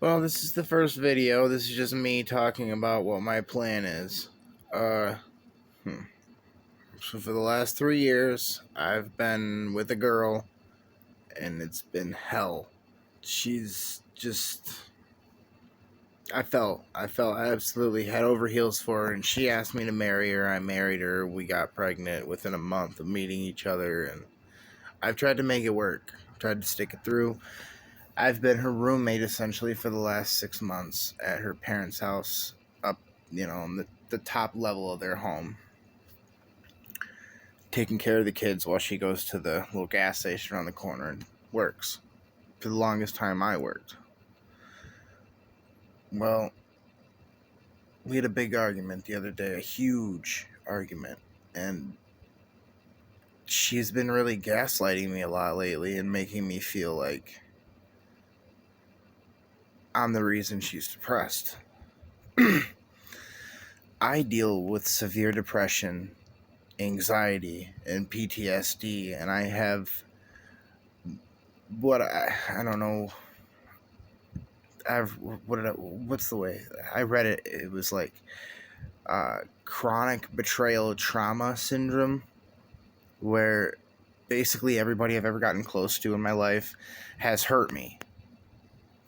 Well, this is the first video. This is just me talking about what my plan is. Uh, hmm. So for the last 3 years, I've been with a girl, and it's been hell. She's just... I felt absolutely head over heels for her, and she asked me to marry her. I married her. We got pregnant within a month of meeting each other, and I've tried to make it work. I've tried to stick it through. I've been her roommate essentially for the last 6 months at her parents' house, up, on the top level of their home, taking care of the kids while she goes to the little gas station around the corner and works. For the longest time, I worked. Well, we had a big argument the other day, a huge argument, and she's been really gaslighting me a lot lately and making me feel like I'm the reason she's depressed. I deal with severe depression, anxiety, and PTSD, and I have I don't know. What's the way I read it? It was like chronic betrayal trauma syndrome, where basically everybody I've ever gotten close to in my life has hurt me,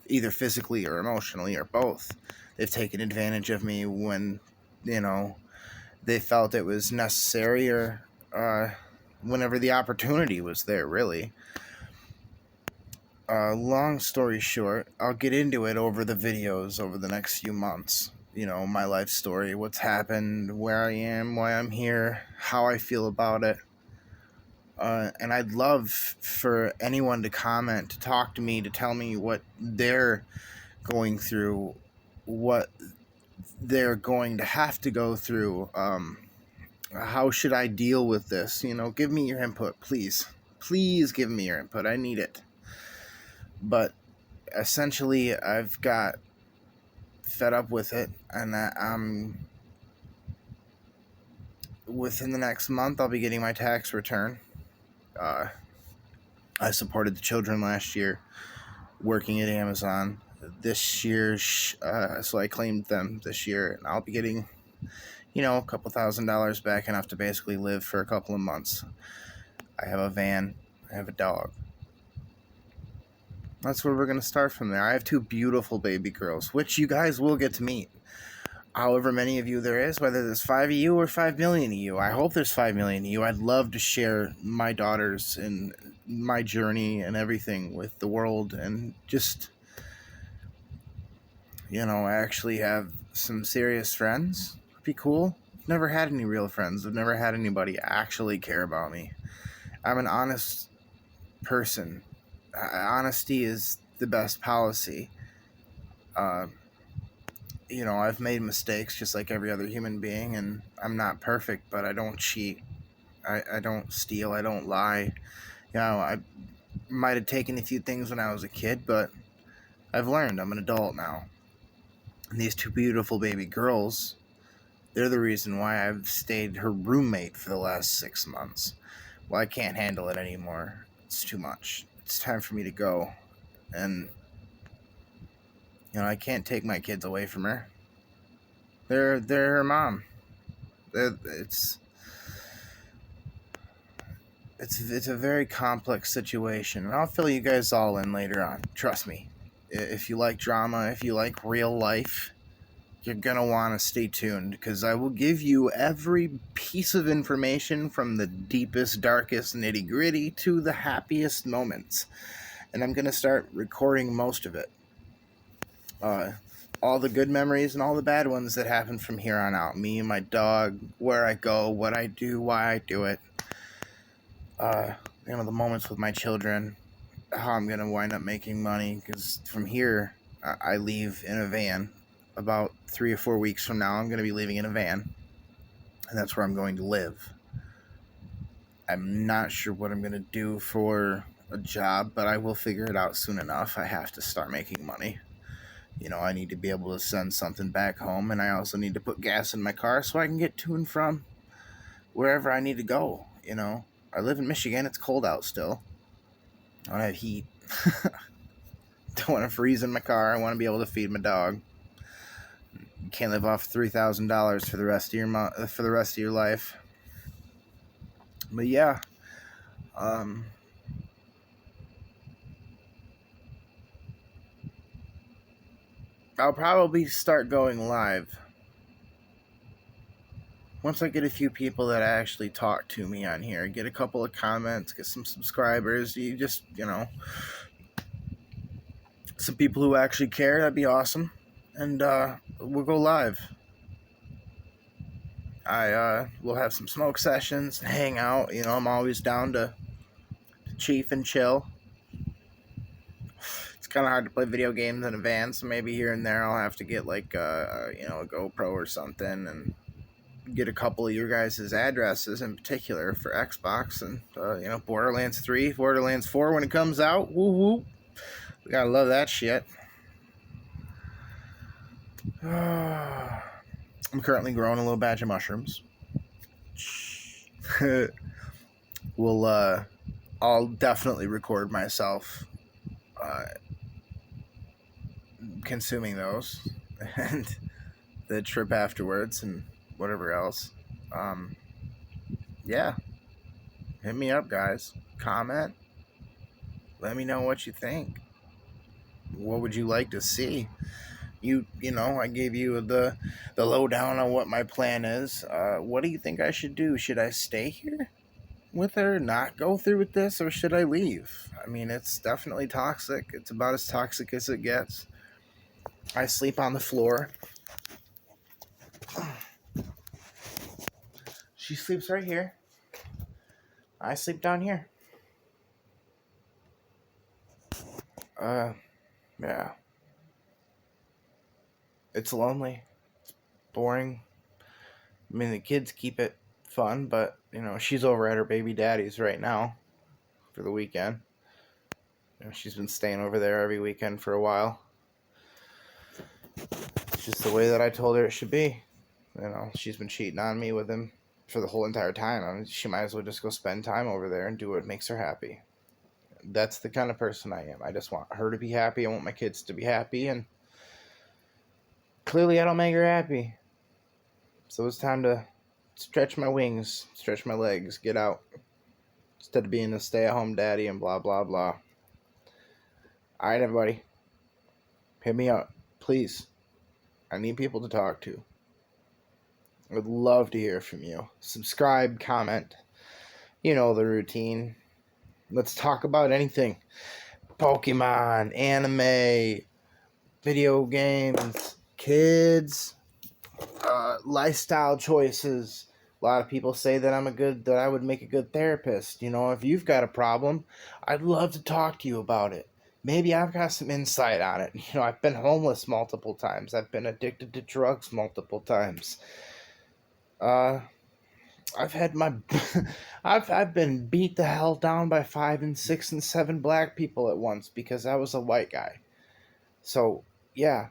either physically or emotionally or both. They've taken advantage of me when, they felt it was necessary, or whenever the opportunity was there, really. Long story short, I'll get into it over the videos over the next few months. My life story, what's happened, where I am, why I'm here, how I feel about it. And I'd love for anyone to comment, to talk to me, to tell me what they're going through, what they're going to have to go through. How should I deal with this? Give me your input, please. Please give me your input. I need it. But essentially, I've got fed up with it, and I'm within the next month, I'll be getting my tax return. I supported the children last year, working at Amazon. This year, so I claimed them this year, and I'll be getting, a couple $1,000s back, enough to basically live for a couple of months. I have a van. I have a dog. That's where we're going to start from there. I have 2 beautiful baby girls, which you guys will get to meet. However many of you there is, whether there's 5 of you or 5 million of you. I hope there's 5 million of you. I'd love to share my daughters and my journey and everything with the world, and just, I actually have some serious friends. It'd be cool. I've never had any real friends. I've never had anybody actually care about me. I'm an honest person. Honesty is the best policy. I've made mistakes just like every other human being, and I'm not perfect, but I don't cheat. I don't steal. I don't lie. I might have taken a few things when I was a kid, but I've learned. I'm an adult now. And these 2 beautiful baby girls, they're the reason why I've stayed her roommate for the last 6 months. Well, I can't handle it anymore. It's too much. It's time for me to go. And, I can't take my kids away from her. They're her mom. It's a very complex situation, and I'll fill you guys all in later on. Trust me. If you like drama, if you like real life, you're gonna want to stay tuned, because I will give you every piece of information, from the deepest, darkest nitty-gritty to the happiest moments. And I'm gonna start recording most of it. All the good memories and all the bad ones that happen from here on out. Me and my dog, where I go, what I do, why I do it. The moments with my children, how I'm going to wind up making money, because from here, I leave in a van. About 3 or 4 weeks from now, I'm going to be leaving in a van, and that's where I'm going to live. I'm not sure what I'm going to do for a job, but I will figure it out soon enough. I have to start making money. I need to be able to send something back home, and I also need to put gas in my car so I can get to and from wherever I need to go. I live in Michigan. It's cold out still. I don't have heat. Don't want to freeze in my car. I want to be able to feed my dog. You can't live off $3,000 for the rest of your life. But yeah, I'll probably start going live once I get a few people that actually talk to me on here, get a couple of comments, get some subscribers. Some people who actually care. That'd be awesome. And we'll go live. We'll have some smoke sessions, hang out. I'm always down to chief and chill. It's kind of hard to play video games in a van, so maybe here and there I'll have to get like a GoPro or something and get a couple of your guys' addresses in particular for Xbox and Borderlands 3, Borderlands 4 when it comes out. Woo woo. We gotta love that shit. I'm currently growing a little batch of mushrooms. I'll definitely record myself consuming those and the trip afterwards and whatever else. Yeah. Hit me up, guys. Comment. Let me know what you think. What would you like to see? I gave you the lowdown on what my plan is. What do you think I should do? Should I stay here with her, not go through with this, or should I leave? I mean, it's definitely toxic. It's about as toxic as it gets. I sleep on the floor. She sleeps right here. I sleep down here. Yeah. It's lonely. It's boring. I mean, the kids keep it fun, but, she's over at her baby daddy's right now for the weekend. She's been staying over there every weekend for a while. It's just the way that I told her it should be. She's been cheating on me with him for the whole entire time. I mean, she might as well just go spend time over there and do what makes her happy. That's the kind of person I am. I just want her to be happy. I want my kids to be happy, and clearly I don't make her happy. So it's time to stretch my wings, stretch my legs, get out. Instead of being a stay-at-home daddy and blah, blah, blah. Alright, everybody. Hit me up, please. I need people to talk to. I would love to hear from you. Subscribe, comment. You know the routine. Let's talk about anything. Pokemon, anime, video games, kids, lifestyle choices. A lot of people say that I would make a good therapist. If you've got a problem, I'd love to talk to you about it. Maybe I've got some insight on it. I've been homeless multiple times. I've been addicted to drugs multiple times. I've had I've been beat the hell down by 5 and 6 and 7 black people at once because I was a white guy. So yeah,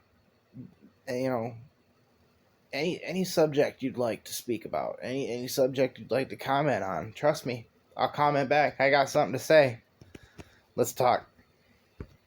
any subject you'd like to speak about, any subject you'd like to comment on, trust me, I'll comment back. I got something to say. Let's talk.